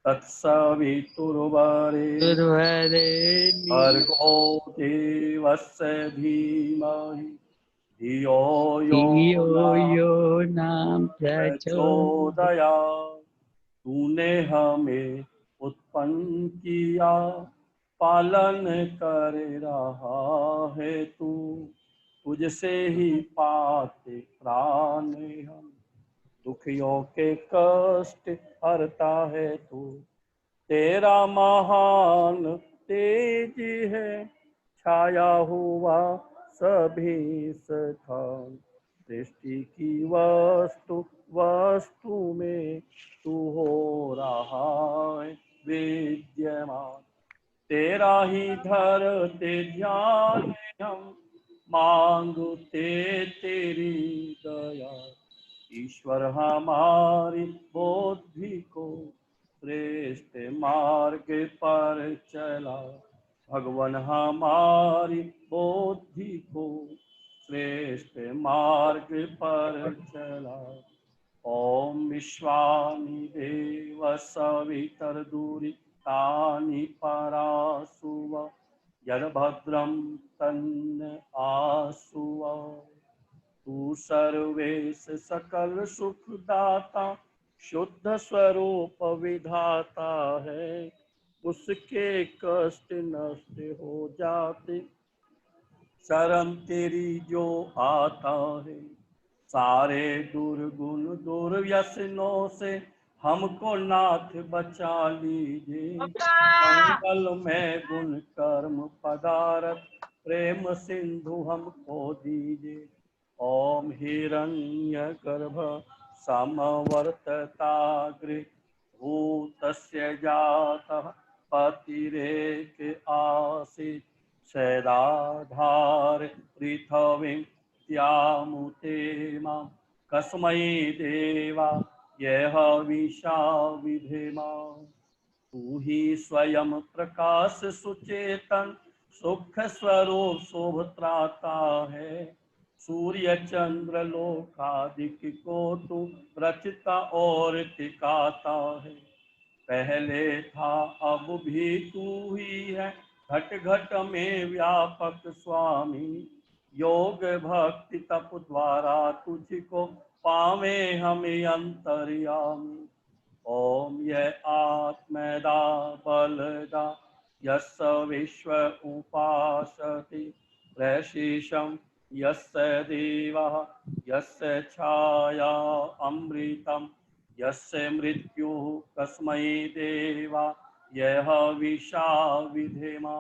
तत्सवितुर्वरेण्यं भर्गो देवस्य धीमहि धियो यो यो न नाम प्रचोदयात्। प्रचोदयात्। तूने हमें उत्पन्न किया, पालन कर रहा है तू। तुझसे ही पाते प्राण हम, दुखियों के कष्ट हरता है तू। तेरा महान तेज है, छाया हुआ सभी स्थान। सृष्टि की वस्तु वस्तु में तू हो रहा है विद्यमान। तेरा ही धरते ध्यान हम, मांगते तेरी दया। ईश्वर हमारी बुद्धि को श्रेष्ठ मार्ग पर चला। भगवान हमारी बुद्धि को श्रेष्ठ मार्ग पर चला। ओम विश्वानि देव सवितर्दुरितानि परासुव, यद्भद्रं तन्न आसुव। तू सर्वेश सकल सुखदाता, शुद्ध स्वरूप विधाता है। उसके कष्ट नष्ट हो जाते, शरण तेरी जो आता है। सारे दुर्गुण दुर्व्यसनों से हमको नाथ बचा लीजिए। मंगल में गुण कर्म पदार्थ प्रेम सिंधु हमको दीजिए। ओम हिरण्य गर्भ समवर्तताग्रे, भूतस्य जातः पतिरेक आसीत्। शैलाधार पृथ्वीं त्यामुते मां, कस्मै देवा यह विशा विधेमा। तू ही स्वयं प्रकाश सुचेतन, सुख स्वरूप शोभ त्राता है। सूर्य चंद्र लोकादिक को तू रचता और टिकाता है। पहले था अब भी तू ही है, घट घट में व्यापक स्वामी। योग भक्ति तप द्वारा तुझको पावे हमें अंतर्यामी। ओम यह आत्मदा बलदा, यस्य विश्व उपासति। प्रशीषम यस्य देवः, यस्य छाया अमृतम्। यस्य मृत्यु कस्मै देवा यह विशा विधेमा।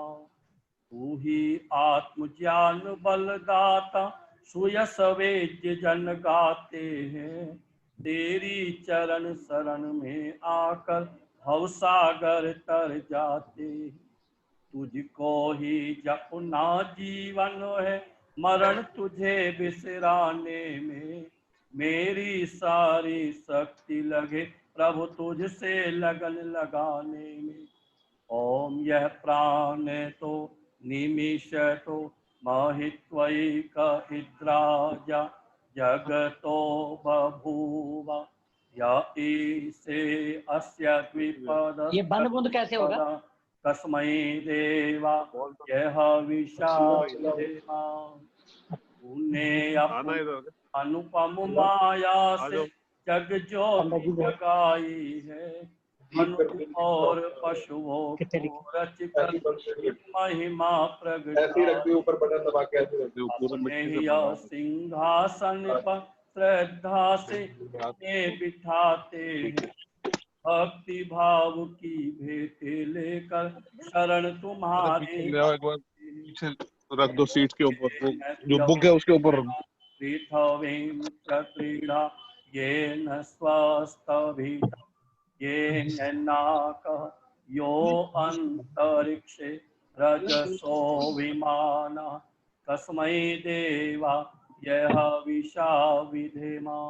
तू ही आत्मज्ञान बलदाता, सुयस वेद्य जन गाते हैं। तेरी चरण शरण में आकर भवसागर तर जाते। तुझको ही जपना जीवन है, मरण तुझे बिसराने में। मेरी सारी शक्ति लगे प्रभु तुझसे लगन लगाने में। ओम यह प्राण तो निमिष तो महित्वैक इद्राजा, जगतो बभूव या ईसे अस्य द्विपद। ये बंद बुंद कैसे होगा? तस्मै देवा यह विशा विधेमा। तूने अनुपम माया से जग ज्योति जगाई है। मनुष्य और पशुओं को रच कर महिमा प्रगटाई। अपने यह सिंहासन पर श्रद्धा से बिठाते हैं। भक्ति भाव की भेंट लेकर शरण तुम्हारे रख दो सीट के ऊपर, जो बुक है उसके ऊपर। पृथ्वीं प्रक्रीडा येन स्वस्तभिता, येन नाकः यो अंतरिक्षे रजसो विमानः। कस्मै देवा यह विशा विधेमा।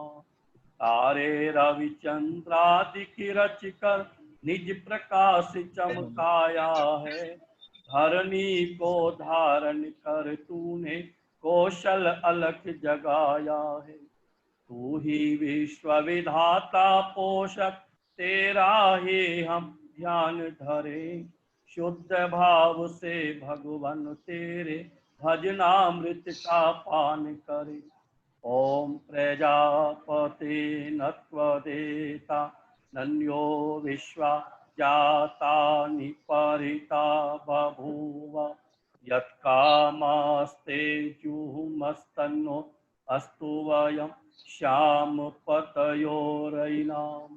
तारे रविचंद्रादिक रच कर निज प्रकाश चमकाया है। धरणी को धारण कर तूने कौशल अलख जगाया है। तू ही विश्व विधाता पोषक, तेरा ही हम ध्यान धरे, शुद्ध भाव से भगवान तेरे भजनामृत का पान करे। ओम प्रजापते नत्वदेता नन्यो विश्वा जाता निपरिता बभूव, यत्कामास्ते जुहुमस्तन्नो अस्तु वयं श्याम पतयोरयिनाम।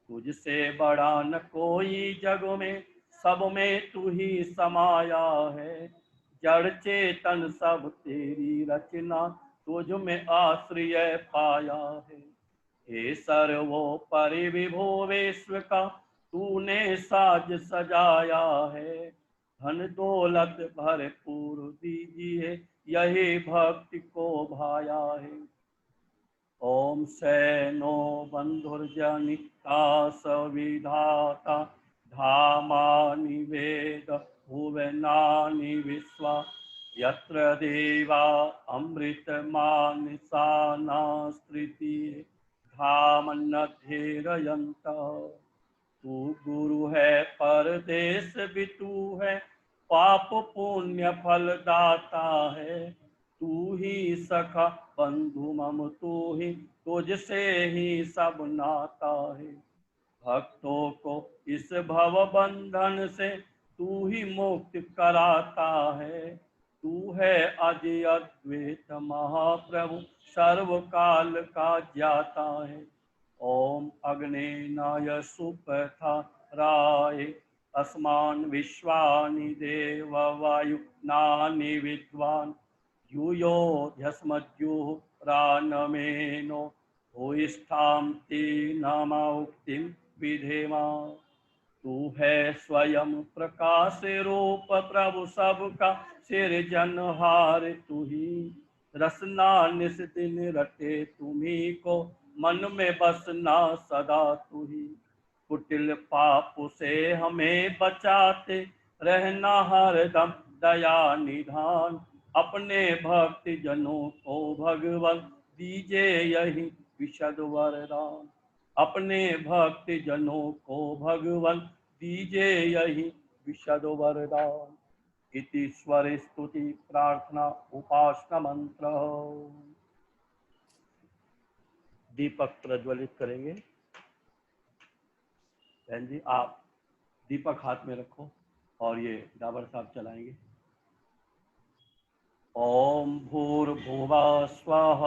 तुझसे बड़ा न कोई जग में, सब में तू ही समाया है। जड़ चेतन सब तेरी रचना, तुझ में आश्रय पाया है। हे सर्वोपरि विभो विश्व का, तूने साज सजाया है। धन दौलत भरपूर दीजिए, यही भक्ति को भाया है। ओम सैनो बंधुर्जनिता सविधाता, धामानि वेद भुवनानि विश्वा, यत्र देवा अमृतमानसानास्त्रिति धामन्नध्येरयन्त। तू गुरु है परदेश भी तू है, पाप पुण्य फल दाता है। तू ही सखा बंधु मम, तू ही तुझसे ही सब नाता है। भक्तों को इस भव बंधन से तू ही मुक्त कराता है। तू है अजय अद्वैत महाप्रभु, सर्वकाल का ज्ञाता है। ओम अग्नेनाय सुपथा राय, अस्मान् विश्वानि देव वायुनानि विद्वान्, यूयो ध्यस्मद्युः प्राणमेनो भूयिष्ठां ते नामोक्तिं विधेमा। तू है स्वयं प्रकाश रूप प्रभु सबका सिरजनहार, तू ही रसना निस दिन रटे तुम्ही को, मन में बसना सदा तू ही। कुटिल पाप से हमें बचाते, रहना हरदम दया निधान। अपने भक्ति जनों को भगवान दीजे यही विशद वरदान। अपने भक्ति जनों को भगवान दीजे यही विशद वरदान। इति स्वर स्तुति प्रार्थना उपासना मंत्र। दीपक प्रज्वलित करेंगे। बहन जी आप दीपक हाथ में रखो और ये डाबर साहब चलाएंगे। ओम भूर्भुवः स्वः।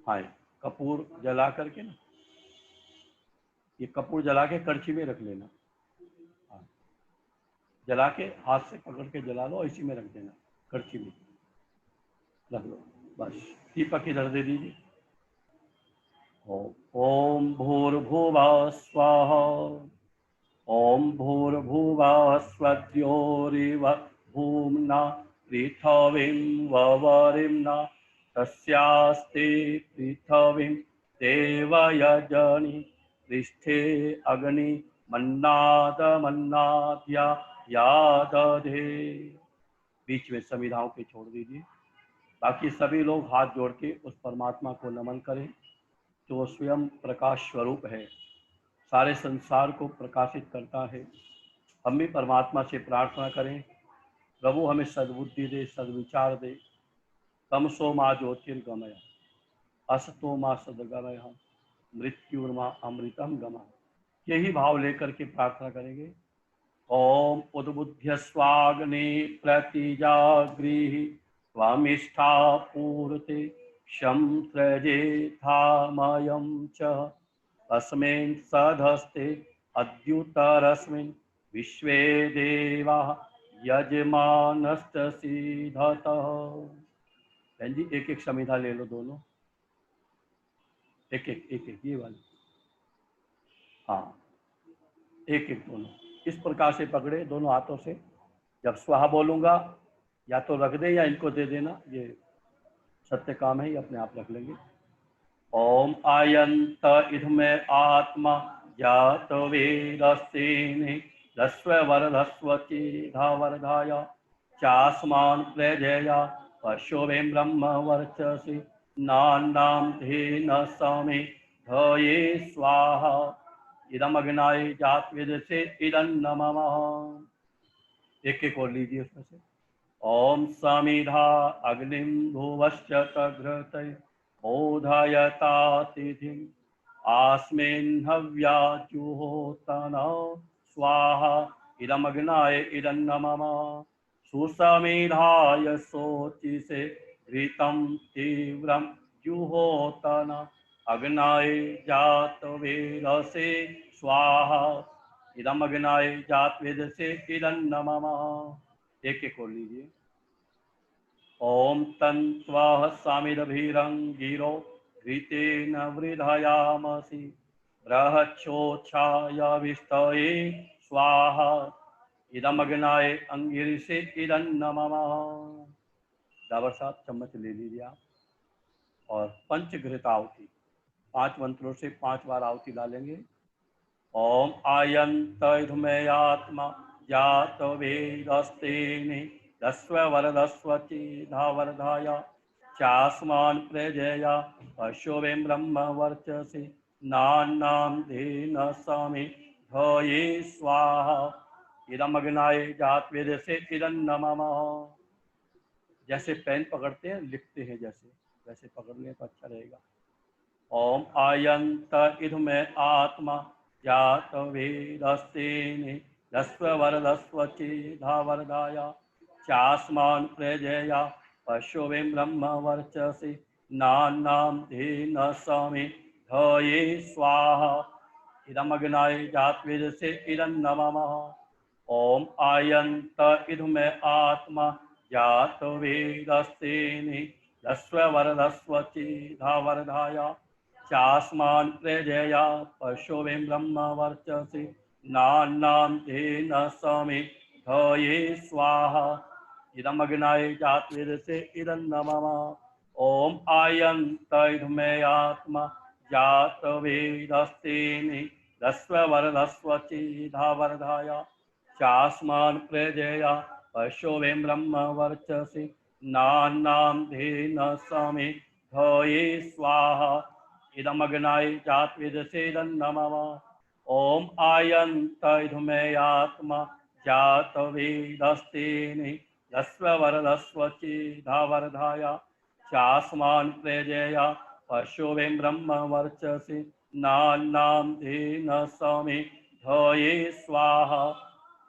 हाँ, कपूर जला करके ना, ये कपूर जला के करछी में रख लेना। हाँ, जला के हाथ से पकड़ के जला लो, इसी में रख देना, करछी में रख लो बस। दीपक इधर दे दीजिए। ओम भूर्भुवः स्वः। ओम भूर्भुवः स्वद्योरिव भूम्ना पृथिवीं ववरिम्ना, तस्यास्ते पृथिवीं देवयजनि, पृष्ठे अग्नि मन्नादमन्नाद्या यादधे। बीच में संविधाओं के छोड़ दीजिए। बाकी सभी लोग हाथ जोड़ के उस परमात्मा को नमन करें जो स्वयं प्रकाश स्वरूप है, सारे संसार को प्रकाशित करता है। हम भी परमात्मा से प्रार्थना करें, प्रभु हमें सद्बुद्धि दे, सद्विचार दे। तमसो माँ ज्योतिर्गमय, असतो माँ सद्गमय, मृत्युर्मा अमृतम गमः। यही भाव लेकर के प्रार्थना करेंगे। ओम उद्बुद्ध्य स्वाग्नि प्रतिजागृहि, स्वामिष्ठा पूर्ते शं त्रजेथामयं च, अस्मिन् सधस्ते अद्युतरस्मिन्, विश्वे देवाः यजमानश्च सीधतः। बहन जी एक एक समिधा ले लो, दोनों एक एक ये वाली। हाँ, एक एक दोनों इस प्रकार से पकड़े दोनों हाथों से। जब स्वाहा बोलूंगा या तो रख दे या इनको दे देना, ये सत्य काम है, ये अपने आप रख लेंगे। ओम आयंत इधमे आत्मा जात वेदस्तेने, रस्व वरधस्वती धावरधाया चास्मान प्रजया पशुवे ब्रह्म वर्चसि नान्नाम धेन समे धये स्वाहा इदमग्नाय जातवेदसे इदन्नमः। एक एक और लीजिए उसमें से। ओम समिधा अग्निम भुवश्च तघृतै बोधयता तिथिम् आस्मिन् हव्या जुहोतन स्वाहा इदमग्नाय इदन्नमः। सुसमिधाय शोचिसे घृतं तीव्रं जुहोतन अग्नाय जातवेदसे स्वाहा इदमग्नाय जातवेदसे इदन्नमः। एक एक और लीजिए। ओम तन्त्वः समिदभिरंगिरो घृतेन वृधयामसि बृहच्छोच्छाय विष्टये स्वाहा इदमग्नाय अंगिरिसे इदन्नमः। डाबर साहब चम्मच ले लीजिए आप। और पंचघृत आहुति 5 मंत्रों से 5 बार आहुति डालेंगे। ओम आयंत इधुमेयात्मा जात वेदस्तेने दस्व वरदस्वची धावरधाय चास्मान प्रजया पशुवे ब्रह्म वर्चसि नान्नाम धेन समे धये स्वाहा इदमग्नाय जातवेदसे इदन्नमः। जैसे पेन पकड़ते हैं लिखते हैं जैसे वैसे पकड़ लें तो अच्छा रहेगा। ओम आयंत इधुमे आत्मा जात वेदस्तेने दस्वरदस्वची धावरदाय चास्मान प्रजया पशुवे ब्रह्म वर्चसि नान्नाम धेन समे धये स्वाहा इदमग्नाय जातवेदसे इदन्नमः। ओम आयंत इधुमे आत्मा जात वेदस्तेने दस्वरदस्वची धावरधाय चास्मान प्रजया पशुवे ब्रह्म वर्चसि नान्नाम धेन समे धये स्वाहा इदमग्नाय जातवेदसे इदन्नमः। ओम आयंत इधुमे आत्मा जात वेदस्तेने दस्वरदस्वची धावरधाय चास्मान प्रजया पशुवे ब्रह्म वर्चसि नान्नाम धेन समे धये स्वाहा इदमग्नाय जातवेदसे इदन्नमः। ओम आयंत इधुमे आत्मा जात वेदस्तेने दस्वरदस्वची धावरधाय चास्मान प्रजया पशुवे ब्रह्म वर्चसि नान्नाम धेन समे धये स्वाहा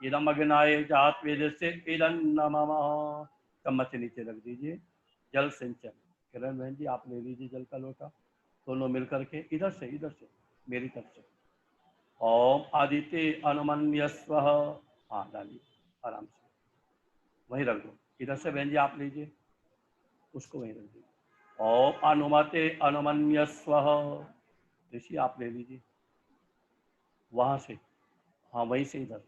इदमग्नाय जातवेदसे इदन्नमः। चम्मच नीचे रख दीजिए। जल सिंचन। किरण बहन जी आप ले लीजिए जल का लोटा, दोनों मिलकर के इधर से मेरी तरफ से। ओम आदित्य अनुमन्यस्व। हाँ डालिए आराम से, वहीं रख दो। इधर से बहन जी आप लीजिए, उसको वहीं रख दीजिए। ओम अनुमते अनुमन्यस्व। ऋषि आप ले लीजिए वहां से, हाँ वहीं से इधर।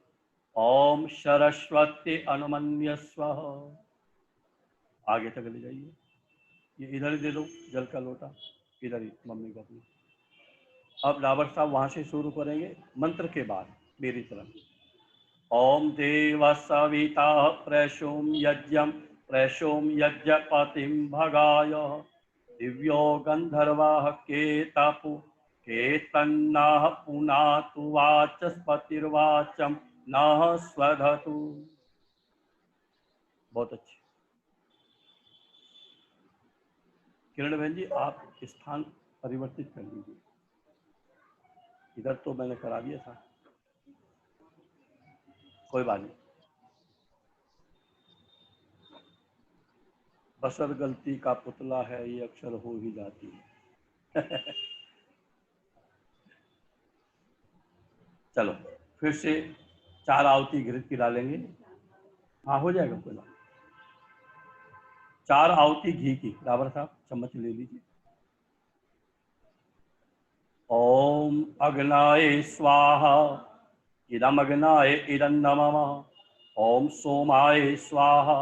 ओम सरस्वती अनुमन्यस्व। आगे तक ले जाइए, ये इधर ही दे दो जल का लोटा, इधर ही मम्मी को अपनी। अब डाबर साहब वहां से शुरू करेंगे मंत्र के बाद मेरी तरफ। ओम देव सविता प्रसूम यज्ञम प्रसूम यज्ञपतिम भगाय दिव्यो गंधर्वाः केतापु केतन्नाः पुनातु वाचस्पतिर्वाचम नः स्वधतु। बहुत अच्छे। किरण बहन जी आप स्थान परिवर्तित कर लीजिए, इधर तो मैंने करा दिया था, कोई बात नहीं। बसर गलती का पुतला है ये अक्सर हो ही जाती है। चलो फिर से 4 आहुति घृत की डालेंगे। हाँ हो जाएगा, कोई बात। 4 आहुति घी की। डाबर साहब चम्मच ले लीजिए। ओम अग्नाय स्वाहा इदम अग्नाय इदन्नमः। ओम सोमाय स्वाहा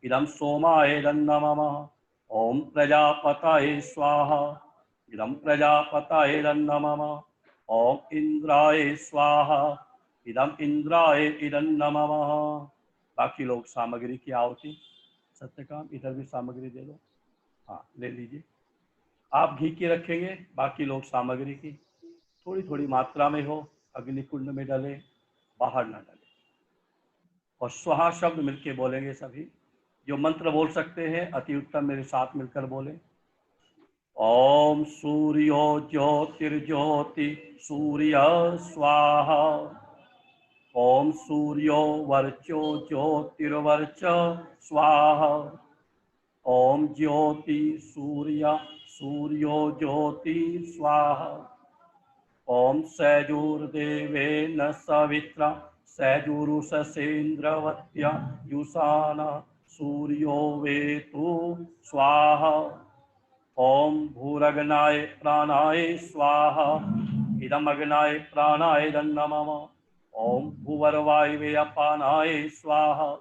इदम सोमाय इदन्नमः। ओम प्रजापतये स्वाहा इदम प्रजापतये इदन्नमः। ओम इंद्राय स्वाहा इदम इंद्राय इदन्नमः। बाकी लोग सामग्री की आहुति सत्यकाम इधर भी सामग्री दे दो। हाँ ले लीजिए। आप घी की रखेंगे, बाकी लोग सामग्री की। थोड़ी थोड़ी मात्रा में हो, अग्नि कुंड में डाले, बाहर ना डाले। और स्वाहा शब्द मिलके बोलेंगे सभी। जो मंत्र बोल सकते हैं अति उत्तम मेरे साथ मिलकर बोले। ओम सूर्यो ज्योतिर्ज्योति सूर्य स्वाहा। ओम सूर्यो वर्चो ज्योतिर्वर्च स्वाहा। ओम ज्योति सूर्य सूर्यो ज्योति स्वाहा। ओम सैजुर्देवेन सवित्रा सैजुरुषसेन्द्रवत्या युषाना सूर्यो वेतु स्वाहा। ओम भूरगनाय प्राणाय स्वाहा। इदमग्नाय प्राणाय नमः। ओम भूवर्वायवे अपानाय स्वाहा।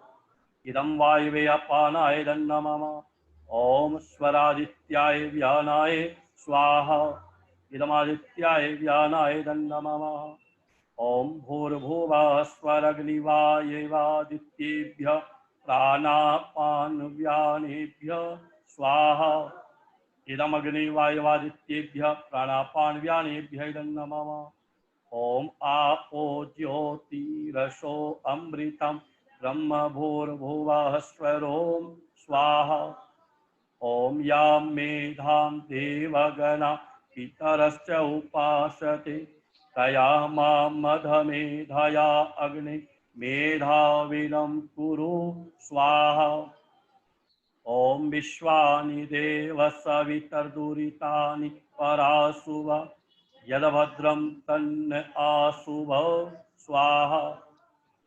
इदं वायवे अपानाय नमः। ओम स्वरादित्याय व्यानाय स्वाहा। इदमादित्याय व्यानाय नमः। ओम भूर्भुवः स्वरग्निवायवादित्येभ्यः प्राणापानव्यानेभ्यः स्वाहा। इदमग्निवायवादित्येभ्यः प्राणापानव्यानेभ्यः नमः। ओम आपो ज्योतिरसो अमृतं ब्रह्म भूर्भुवः स्वरोम स्वाहा। ओम यां मेधां देवगणा पितरश्च उपासते तया मां मधमेधया अग्नि मेधाविनं कुरु स्वाहा। ओम विश्वानि देव सवितर्दुरितानि परासुव यदभद्रं तन्न आसुव स्वाहा।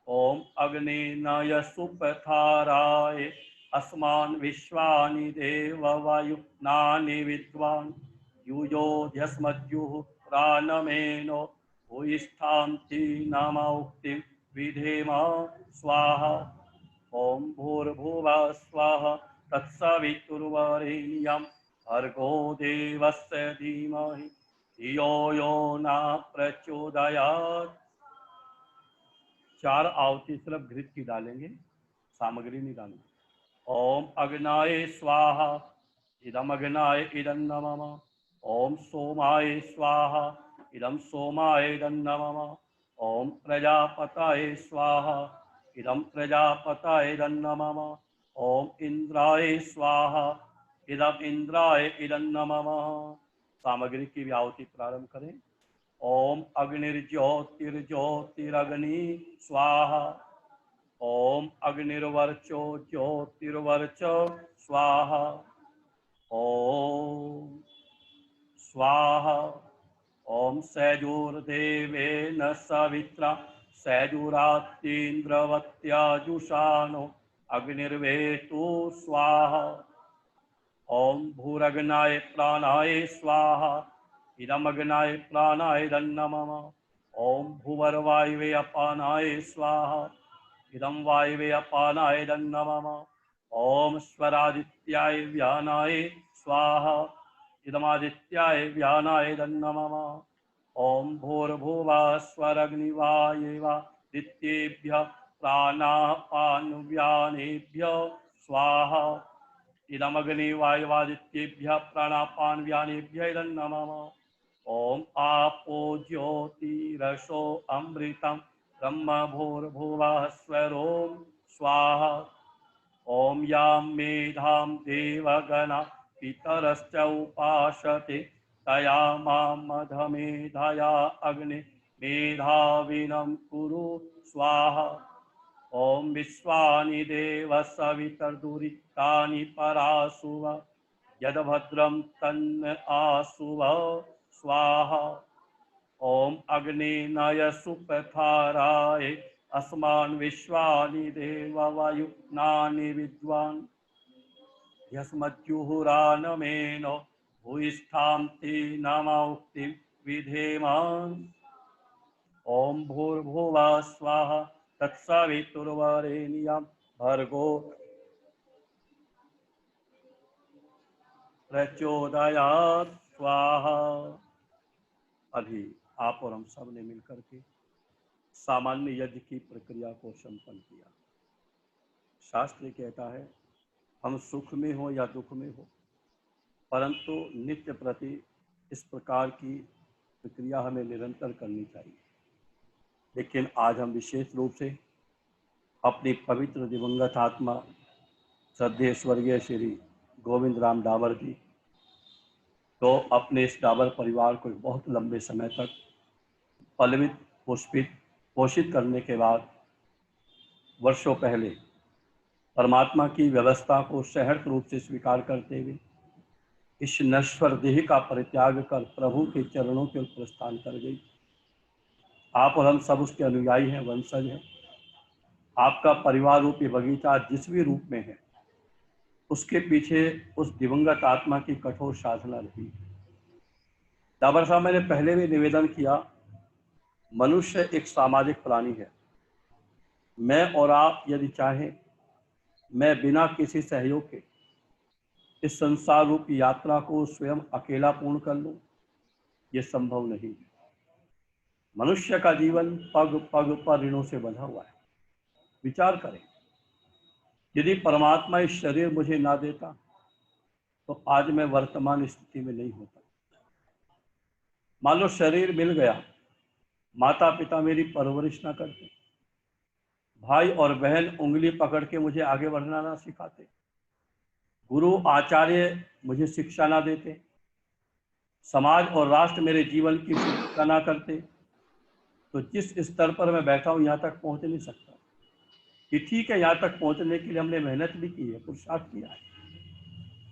ओम अग्नेनाय सुपथाराय अस्मान् विश्वानि देव वायुनानि विद्वान् युयोध्यस्मद्युः प्राणमेनो भूयिष्ठान्ति नामोक्तिं विधेम स्वाहा। ओम भूर्भुवः स्वः तत्सवितुर्वरेण्यं भर्गो देवस्य धीमहि धियो यो न प्रचोदयात्। 4 आहुति सिर्फ घृत की डालेंगे, सामग्री नहीं डालेंगे। ओम अग्नाय स्वाहा। इदम अग्नाय इदं नमः। ओम सोमाय स्वाहा। इदं सोमाय इदं नमः। ओम प्रजापतये स्वाहा। इदं प्रजापतये इदं नमः। ओम इंद्राय स्वाहा। इदं इंद्राय इदं नमः। सामग्री की भी आहुति प्रारंभ करें। ओम अग्निर्ज्योतिर्ज्योतिरग्नि स्वाहा। ओम अग्निर्वर्चो ज्योतिर्वर्च स्वाहा। ओम स्वाहा। ओम सैजुर्देवेन सवित्रा सैजुरात्तीन्द्रवत्या जुषानो अग्निर्वेतु स्वाहा। ओम भूरग्नाय प्राणाय स्वाहा। इदमग्नाय प्राणाय नमः। ओम भूवर्वायवे अपानाय स्वाहा। इदं वायवे अपानाय नमः। ओम स्वरादित्याय व्यानाय स्वाहा। इदमादित्याय व्यानाय नमः। ओम भूर्भुवः स्वरग्निवायवादित्येभ्यः प्राणापानव्यानेभ्यः स्वाहा। इदमग्निवायवादित्येभ्यः प्राणापानव्यानेभ्यः नमः। ओम आपो ज्योतिरसो अमृतं ब्रह्म भूर्भुवः स्वरोम स्वाहा। ओम यां मेधां देवगणा पितरश्च उपासते तया मां मधमेधया अग्नि मेधाविनं कुरु स्वाहा। ओम विश्वानि देव सवितर्दुरितानि परासुव यदभद्रं तन्न आसुव स्वाहा। ओम अग्नेनाय सुपथाराय अस्मान् विश्वानि देव वायुनानि विद्वान् यस्मद्युहुरानमेनो भूयिष्ठान्ति नामोक्तिं विधेम। ओम भूर्भुवः स्वः तत्सवितुर्वरेण्यं भर्गो प्रचोदयात् स्वाहा। अभी आप और हम सब ने मिलकर के सामान्य यज्ञ की प्रक्रिया को संपन्न किया। शास्त्र कहता है हम सुख में हो या दुख में हो, परंतु नित्य प्रति इस प्रकार की प्रक्रिया हमें निरंतर करनी चाहिए। लेकिन आज हम विशेष रूप से अपनी पवित्र दिवंगत आत्मा श्रद्धेय स्वर्गीय श्री गोविंद राम डाबर जी, तो अपने इस डाबर परिवार को बहुत लंबे समय तक पलवित पोषित करने के बाद वर्षों पहले परमात्मा की व्यवस्था को सहर्ष रूप से स्वीकार करते हुए इस नश्वर देह का परित्याग कर प्रभु के चरणों के प्रस्थान कर गई। आप और हम सब उसके अनुयायी हैं, वंशज हैं। आपका परिवार रूपी बगीचा जिस भी रूप में है, उसके पीछे उस दिवंगत आत्मा की कठोर साधना रही। डाबर साहब, मैंने पहले भी निवेदन किया, मनुष्य एक सामाजिक प्राणी है। मैं और आप यदि चाहें, मैं बिना किसी सहयोग के इस संसार रूपी यात्रा को स्वयं अकेला पूर्ण कर लूं, यह संभव नहीं है। मनुष्य का जीवन पग पग पर ऋणों से बंधा हुआ है। विचार करें, यदि परमात्मा इस शरीर मुझे ना देता तो आज मैं वर्तमान स्थिति में नहीं होता। मान लो शरीर मिल गया, माता पिता मेरी परवरिश ना करते, भाई और बहन उंगली पकड़ के मुझे आगे बढ़ना ना सिखाते, गुरु आचार्य मुझे शिक्षा ना देते, समाज और राष्ट्र मेरे जीवन की शिक्षा ना करते, तो जिस स्तर पर मैं बैठा हूं, यहां तक पहुंच नहीं सकता। कि ठीक है, यहां तक पहुंचने के लिए हमने मेहनत भी की है, पुरुषार्थ किया है,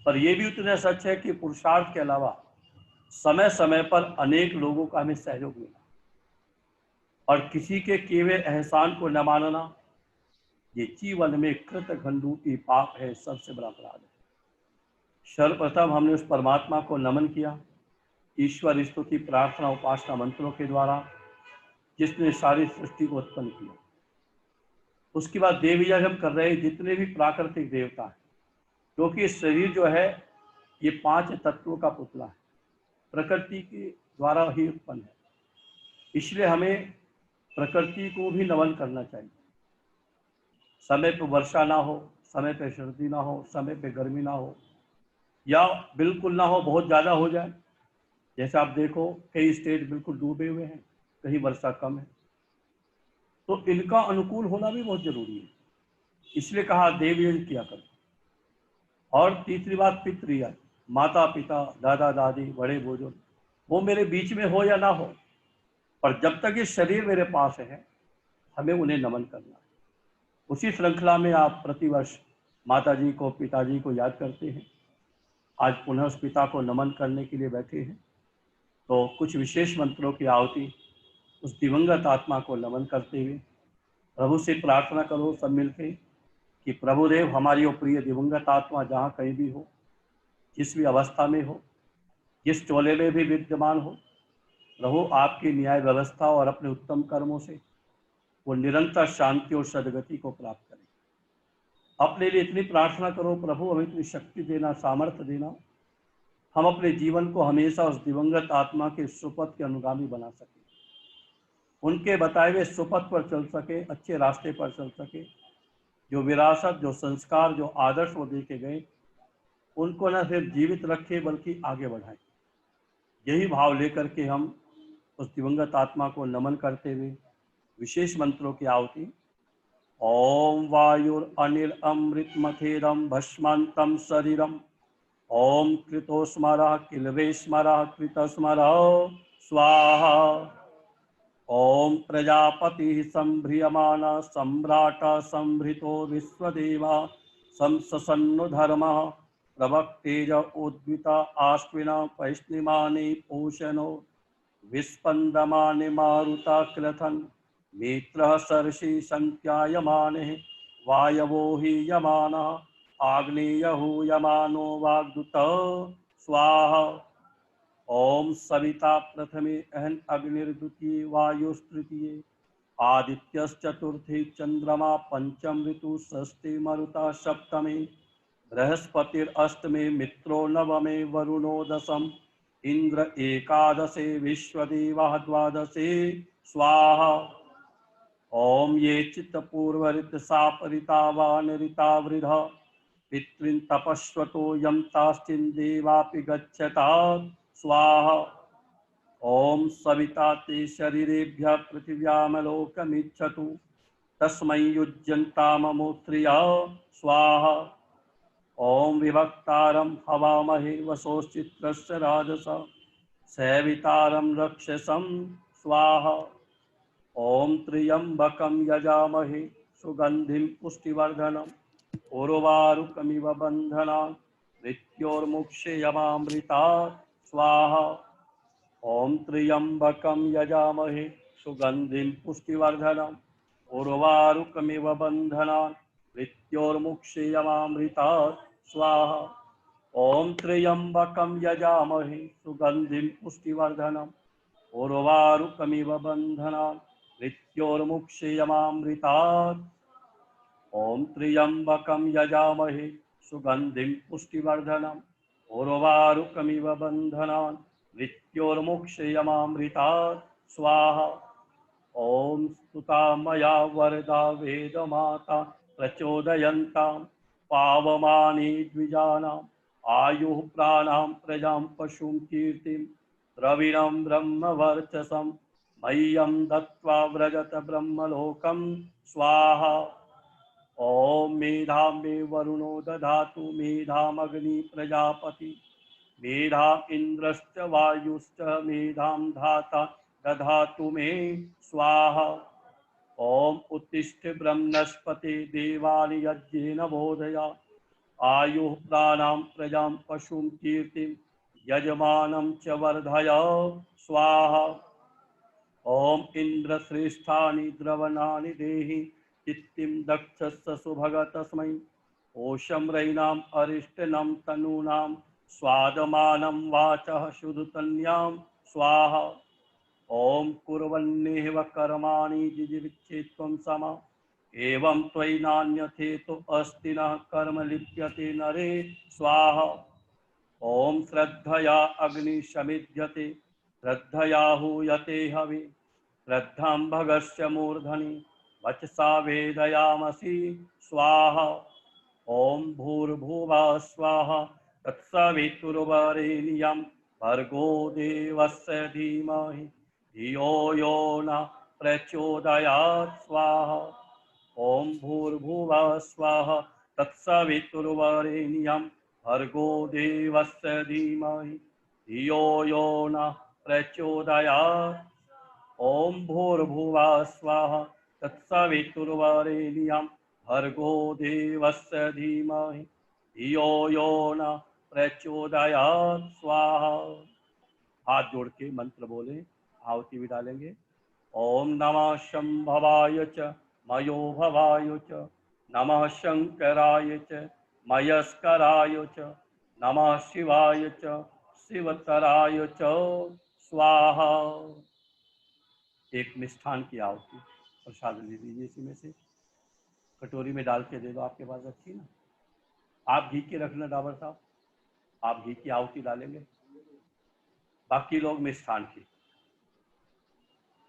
पर यह भी उतना सच है कि पुरुषार्थ के अलावा समय समय पर अनेक लोगों का हमें सहयोग मिला, और किसी के किए हुए एहसान को न मानना ये जीवन में कृत घंडूटी पाप है, सबसे बड़ा अपराध है। सर्वप्रथम हमने उस परमात्मा को नमन किया, ईश्वर स्तुति प्रार्थना उपासना मंत्रों के द्वारा, जिसने सारी सृष्टि को उत्पन्न किया। उसके बाद देव यज्ञ हम कर रहे जितने भी प्राकृतिक देवता हैं, क्योंकि शरीर जो है ये 5 तत्वों का पुतला है, प्रकृति के द्वारा ही उत्पन्न है, इसलिए हमें प्रकृति को भी नमन करना चाहिए। समय पे वर्षा ना हो, समय पे सर्दी ना हो, समय पे गर्मी ना हो, या बिल्कुल ना हो, बहुत ज़्यादा हो जाए। जैसे आप देखो, कई स्टेट बिल्कुल डूबे हुए हैं, कहीं वर्षा कम है, तो इनका अनुकूल होना भी बहुत जरूरी है। इसलिए कहा देव यज्ञ किया करो। और तीसरी बात पितृयज्ञ, माता पिता दादा दादी बड़े बुजुर्ग वो मेरे बीच में हो या ना हो, पर जब तक ये शरीर मेरे पास है हमें उन्हें नमन करना है। उसी श्रृंखला में आप प्रतिवर्ष माता जी को पिताजी को याद करते हैं। आज पुनः उस पिता को नमन करने के लिए बैठे हैं, तो कुछ विशेष मंत्रों की आहुति उस दिवंगत आत्मा को नमन करते हुए प्रभु से प्रार्थना करो सब मिलके कि प्रभुदेव हमारी वो प्रिय दिवंगत आत्मा जहाँ कहीं भी हो, जिस भी अवस्था में हो, जिस चोले में भी विद्यमान हो, प्रभु आपकी न्याय व्यवस्था और अपने उत्तम कर्मों से वो निरंतर शांति और सदगति को प्राप्त करें। अपने लिए इतनी प्रार्थना करो, प्रभु हमें इतनी शक्ति देना, सामर्थ्य देना, हम अपने जीवन को हमेशा उस दिवंगत आत्मा के सुपथ के अनुगामी बना सके, उनके बताए हुए सुपथ पर चल सके, अच्छे रास्ते पर चल सके। जो विरासत, जो संस्कार, जो आदर्श वो दे के गए, उनको न सिर्फ जीवित रखे बल्कि आगे बढ़ाए। यही भाव लेकर के हम उस दिवंगत आत्मा को नमन करते हुए विशेष मंत्रों की आहुति ओम वायुरनिल अमृत मथेदम भस्मांतम शरीरम ओम कृतोस्मरः किलवेस्मरः कृतस्मरः स्वाहा ओम प्रजापति संभ्रियमान सम्राट संभृतो विश्वदेवा संसन्नु धर्म प्रवक्तेज उद्विता आश्विना पैष्णिमानि पूषणो विस्पन्दमानि मारुता क्लथन् मित्रः सर्षि संत्यायमाने वायवो हि यमानः आग्नेयहु यमानो वाग्दूतः स्वाहा ओम सविता प्रथमे अहन अग्निर्द्वितीये वायुस्तृतीये आदित्यश्चतुर्थे चंद्रमा पंचम ऋतु षष्ठे मरुता सप्तमे बृहस्पतिरष्टमे मित्रो नवमे वरुणो दशम इंद्र एकादशे विश्वदेवः द्वादशे स्वाहा ओम ये चित्तपूर्वरित सापरिता वानरिता वृध पितॄन् तपस्वतो यं ताश्चिन् देवापि गच्छतात् स्वाहा। ओम सविता ते शरीरेभ्यः पृथिव्यामलोकमिच्छतु तस्मै युज्यन्ताममुत्रिया स्वाहा। ओम विभक्तारं हवामहे वसोश्चित्रस्य राजसा सवितारं रक्षसं स्वाहा। ओम त्र्यंबकं यजामहे सुगंधिं पुष्टिवर्धनम् उर्वारुकमिव बन्धनान् मृत्योर्मुक्षेयमामृतात् स्वाहा। ओम त्र्यंबकं यजामहे सुगंधिं पुष्टिवर्धनम् उर्वारुकमिव बन्धनान् मृत्योर्मुक्षेयमामृतात् स्वाहा। ओम त्र्यंबकं यजामहे सुगंधिं पुष्टिवर्धनम् उर्वारुकमिव बन्धनान् मृत्योर्मुक्षेयमामृतात्। ओम त्र्यंबकं यजामहे सुगंधिं पुष्टिवर्धनम् उर्वारुकमिव बन्धनान् मृत्योर्मुक्षेयमामृतात् स्वाहा। ओम स्तुता मया वरदा वेदमाता प्रचोदयन्तां पावमानि द्विजानाम् आयुः प्राणां प्रजां पशुं कीर्तिं द्रविणं ब्रह्मवर्चसं मह्यं दत्त्वा व्रजत ब्रह्मलोकं स्वाहा। ओम मेधां मे वरुणो दधातु मेधामग्नि प्रजापति मेधाम् इन्द्रश्च वायुश्च मेधां धाता दधातु मे स्वाहा। ओम उत्तिष्ठ ब्रह्मणस्पते देवानि यज्ञेन बोधया आयुः प्राणां प्रजां पशुं कीर्तिं यजमानं च वर्धय स्वाहा। ओम इन्द्रश्रेष्ठानि द्रवणानि देहि चित्तिं दक्षस्य सुभग तस्मै ओषं रैणाम् अरिष्टनं तनूनां स्वादमानं वाचः शुद्धतन्यां स्वाहा। ओम कुर्वन्नेव कर्माणि जिजीविषेत्वं समा एवं त्वयि नान्यथेतो अस्ति न कर्म लिप्यते नरे स्वाहा। ओम श्रद्धया अग्नि शमिध्यते श्रद्धया हूयते हवि श्रद्धां भगस्य मूर्धनि वचसा वेदयामसि स्वाहा। ओम भूर्भुवः स्वाहा तत्सवितुर्वरेण्यं भर्गो देवस्य धीमहि धियो यो न प्रचोदयात् स्वाहा। ओम भूर्भुवः स्वाहा तत्सवितुर्वरेण्यं भर्गो देवस्य धीमहि धियो यो न प्रचोदयात्। ओम भूर्भुवः स्वाहा तत्सवितुर्वरेण्यं भर्गो देवस्य धीमहि धियो यो न प्रचोदयात् स्वाहा। हाथ जोड़ के मंत्र बोले आहुति भी डालेंगे। ओम नमः शंभवाय च मयो भवाय च नमः शंकराय च मयस्कराय च नमः शिवाय च शिवतराय च स्वाहा। एक मिष्ठान की आहुति प्रसाद ले लीजिए, इसी में से कटोरी में डाल के दे दो, आपके पास रखी ना। आप घी के रखना डाबर साहब, आप घी की आहुति डालेंगे, बाकी लोग मिष्ठान की।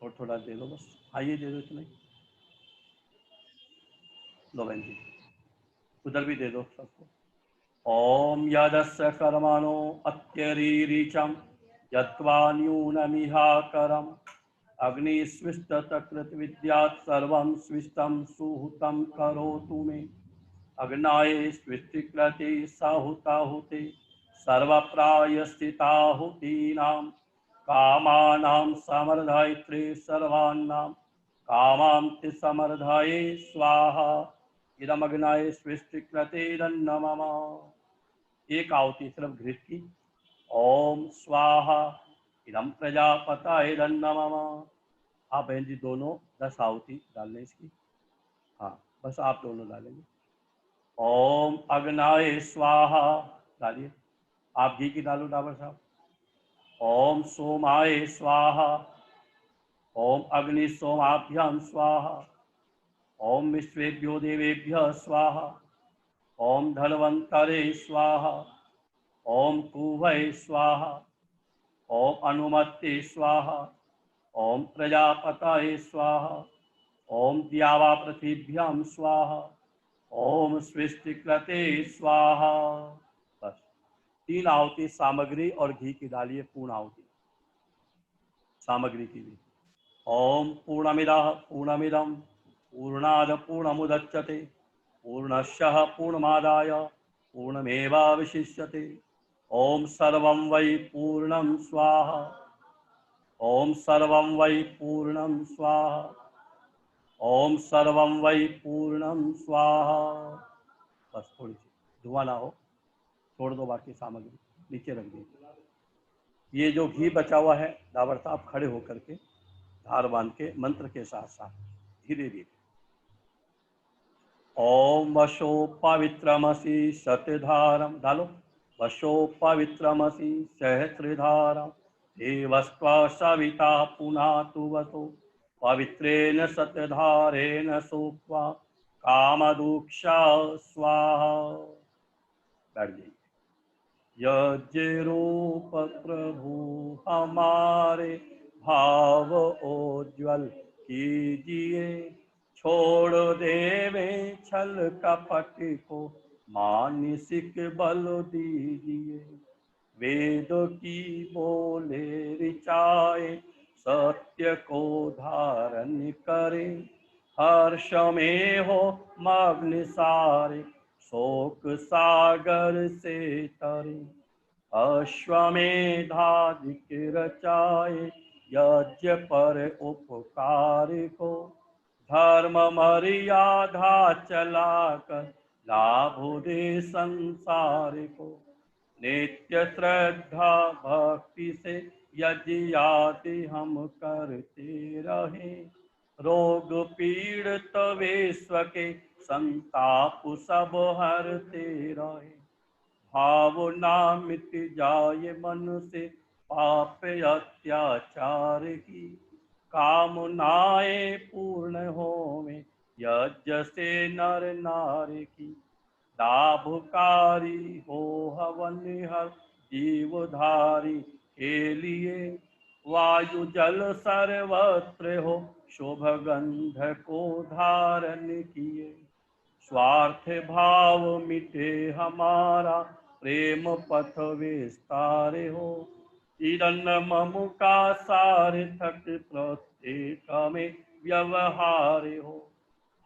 थोड़ा थोड़ा दे दो बस, आइए दे दो इतना ही। लो बहन जी उधर भी दे दो सबको। ओम यदस्य कर्मणो अत्यरीरिचं यत्वा न्यूनमिहाकरम् अग्निस्विष्टतकृत विद्यात् सर्वं स्विष्टं सुहुतं करोतु मे। अग्नाय स्विष्टिकृते साहुताहुते सर्वप्रायश्चिताहुतीनां कामानां समर्धयित्रे सर्वाणां कामां ते समर्धये स्वाहा। इदमग्नाय स्विष्टिकृते नमः। एक आहुति सिर्फ घृत की। ओम स्वाहा इदम प्रजापताय नमः। आप बहन जी दोनों 10 आहुति डालने इसकी। हाँ बस आप दोनों डालेंगे। ओम अग्नाय स्वाहा डालिए, आप घी की डालो डाबर साहब। ओम सोमाय स्वाहा। ओम अग्नि सोमाभ्याम स्वाहा। ओम विश्वेभ्यो देवेभ्यः स्वाहा। ओम धन्वन्तरे स्वाहा। ओम कुवै स्वाहा। ओम अनुमते स्वाहा। ओम प्रजापतये स्वाहा। ओम द्यावा पृथिव्यां स्वाहा। ओम सृष्टिकृते स्वाहा। बस 3 आहुति सामग्री और घी की डालिए, पूर्ण आहुति सामग्री की भी। ओम पूर्णमिदः पूर्णमिदं पूर्णाद पूर्णमुदच्यते पूर्णस्य पूर्णमादाय पूर्णमेवावशिष्यते। ओम सर्वं वै पूर्णं स्वाहा। ओम सर्वं वै पूर्णं स्वाहा। ओम सर्वं वै पूर्णं स्वाहा। बस थोड़ी सी धुआं ना हो, छोड़ दो बाकी सामग्री नीचे रख दीजिए। ये जो घी बचा हुआ है दावरता आप खड़े होकर के धार बांध के मंत्र के साथ साथ धीरे धीरे। ओम वशो पवित्रमसि शतधारम डालो। वशो पवित्रमसि सहस्रधारम देवस्त्वा सविता पुनातु वसो पवित्रेण शतधारेण सोक्त्वा कामदुक्षा स्वाहा। बैठ जाइए। यज्ञ रूप प्रभु हमारे भाव उज्ज्वल कीजिए, छोड़ देवे छल कपट को मानसिक बल दीजिए। वेद की बोले ऋचाए सत्य को धारण करे, हर्ष में हो मग्न सारे शोक सागर से तरे। अश्वमेधाधिक रचाए यज्ञ पर उपकार को, धर्म मर्यादा चलाकर लाभ दे संसार को। नित्य श्रद्धा भक्ति से यज्ञ आदि हम करते रहे, रोग पीड़ित विश्व के संताप सब हरते रहे। भावना मिट जाए मन से पाप अत्याचार की, कामनाएं पूर्ण होवे यज्ञ से नर नारी की। लाभकारी हो हवन हर जीवधारी के लिए, वायु जल सर्वत्र हो शुभ गंध को धारण किए। स्वार्थ भाव मिटे हमारा प्रेम पथ विस्तार हो, इदन्न मम का सार्थक प्रत्येक में व्यवहार हो।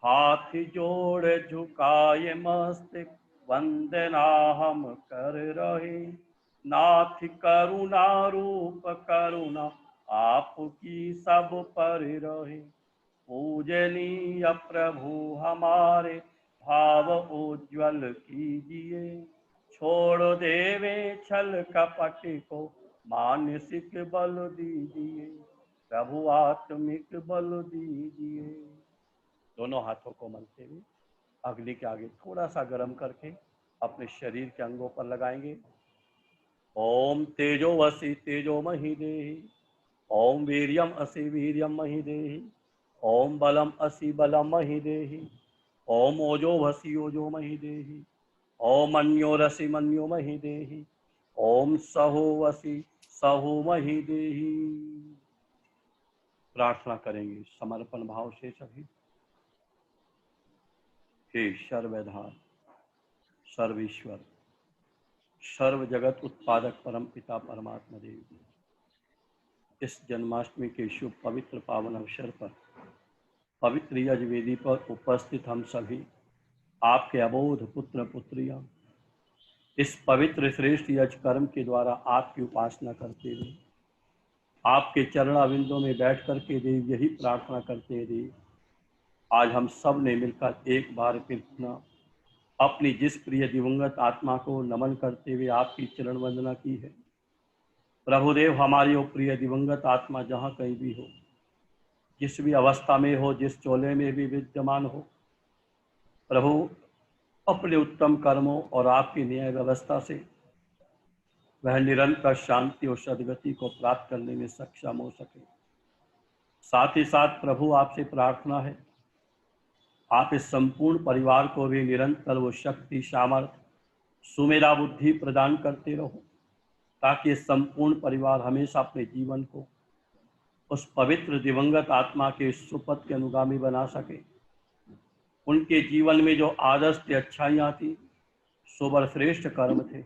हाथ जोड़ झुकाए मस्तक वंदना हम कर रहे, नाथ करुणा रूप करुणा आपकी सब पर रहे। पूजनीय प्रभु हमारे भाव उज्ज्वल कीजिए, छोड़ देवे छल कपट को मानसिक बल दीजिए। प्रभु आत्मिक बल दीजिए। दोनों हाथों को मलते हुए अग्नि के आगे थोड़ा सा गर्म करके अपने शरीर के अंगों पर लगाएंगे। ओम तेजोवसी तेजोमहि देहि, ओम वीर्यम असि वीर्यम महि देहि, ओम बलम असि बलम महि देहि, ओम ओजोवसी ओजो महि देहि, ओम मन्योरसि मन्यो महि देहि, ओम सहोवसी सहो महि देहि। प्रार्थना करेंगे समर्पण भाव से सभी। हे सर्वधार सर्वेश्वर सर्व जगत उत्पादक परम पिता परमात्मा देव, इस जन्माष्टमी के शुभ पवित्र पावन अवसर पर पवित्र यज्ञवेदी पर उपस्थित हम सभी आपके अबोध पुत्र पुत्रियां इस पवित्र श्रेष्ठ यज्ञ कर्म के द्वारा आपकी उपासना करते हुए आपके चरणाविंदों में बैठ करके देव यही प्रार्थना करते हैं देव, आज हम सब ने मिलकर एक बार फिर अपनी जिस प्रिय दिवंगत आत्मा को नमन करते हुए आपकी चरण वंदना की है। प्रभुदेव हमारी वो प्रिय दिवंगत आत्मा जहाँ कहीं भी हो, जिस भी अवस्था में हो, जिस चोले में भी विद्यमान हो, प्रभु अपने उत्तम कर्मों और आपकी न्याय व्यवस्था से वह निरंतर शांति और सद्गति को प्राप्त करने में सक्षम हो सके। साथ ही साथ प्रभु आपसे प्रार्थना है, आप इस संपूर्ण परिवार को भी निरंतर वो शक्ति सामर्थ्य सुमेधा बुद्धि प्रदान करते रहो, ताकि इस संपूर्ण परिवार हमेशा अपने जीवन को उस पवित्र दिवंगत आत्मा के सुपथ के अनुगामी बना सके। उनके जीवन में जो आदर्श थे, अच्छाइयाँ थी, सोबर श्रेष्ठ कर्म थे,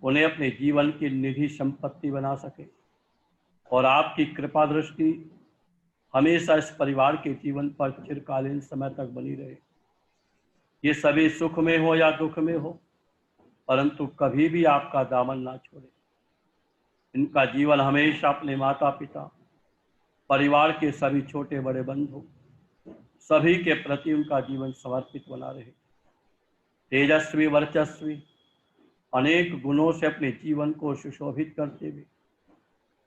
उन्हें अपने जीवन की निधि संपत्ति बना सके। और आपकी कृपा दृष्टि हमेशा इस परिवार के जीवन पर चिरकालीन समय तक बनी रहे। ये सभी सुख में हो या दुख में हो, परंतु कभी भी आपका दामन ना छोड़े। इनका जीवन हमेशा अपने माता पिता, परिवार के सभी छोटे बड़े बंधु, सभी के प्रति उनका जीवन समर्पित बना रहे। तेजस्वी वर्चस्वी अनेक गुणों से अपने जीवन को सुशोभित करते हुए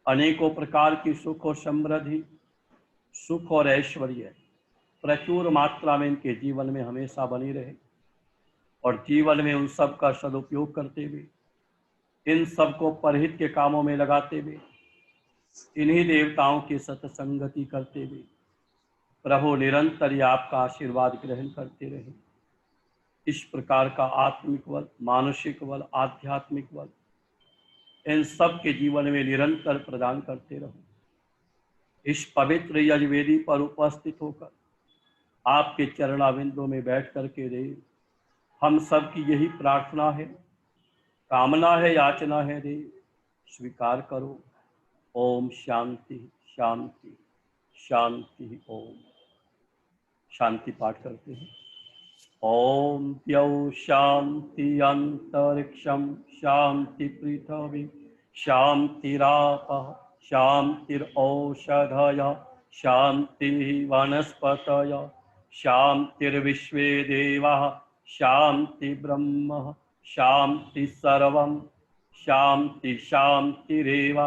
अनेकों प्रकार की सुख और समृद्धि, सुख और ऐश्वर्य प्रचुर मात्रा में इनके जीवन में हमेशा बनी रहे। और जीवन में उन सब का सदुपयोग करते हुए, इन सब को परहित के कामों में लगाते हुए, इन्हीं देवताओं की सत्संगति करते हुए प्रभु निरंतर ही आपका आशीर्वाद ग्रहण करते रहे। इस प्रकार का आत्मिक बल, मानसिक बल, आध्यात्मिक बल इन सब के जीवन में निरंतर प्रदान करते रहो। इस पवित्र यजुर्वेदी पर उपस्थित होकर आपके चरणाविंदों में बैठ करके देव, हम सब की यही प्रार्थना है, कामना है, याचना है देव, स्वीकार करो। ओम शांति शांति शांति। ओम शांति पाठ करते हैं। ओम द्यौ शांति अंतरिक्षम शांति पृथ्वी शांतिरापः शांतिरौषधय शांति वनस्पतय शांतिर्विश्वे देवाः शांति ब्रह्म शांति सर्वं शांति शांतिरेव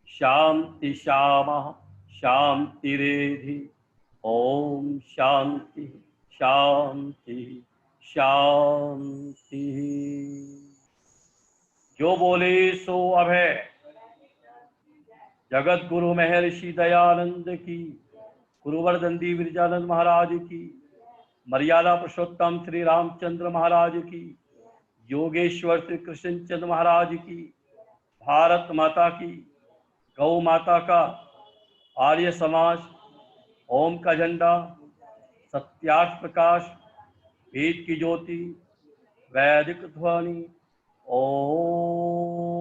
शांति शामः शांतिरेधि। ओम शांति शांति शांति। जो बोले सो अभय। जगत गुरु महर्षि दयानंद की, गुरुवर दंडी विरजानंद महाराज की, मर्यादा पुरुषोत्तम श्री रामचंद्र महाराज की, योगेश्वर श्री कृष्ण चंद्र महाराज की, भारत माता की, गौ माता का, आर्य समाज, ओम का झंडा, सत्यार्थ प्रकाश, वेद की ज्योति, वैदिक ध्वनि। ओम।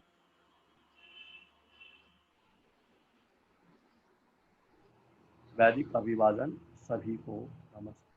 वैदिक अभिवादन सभी को नमस्कार।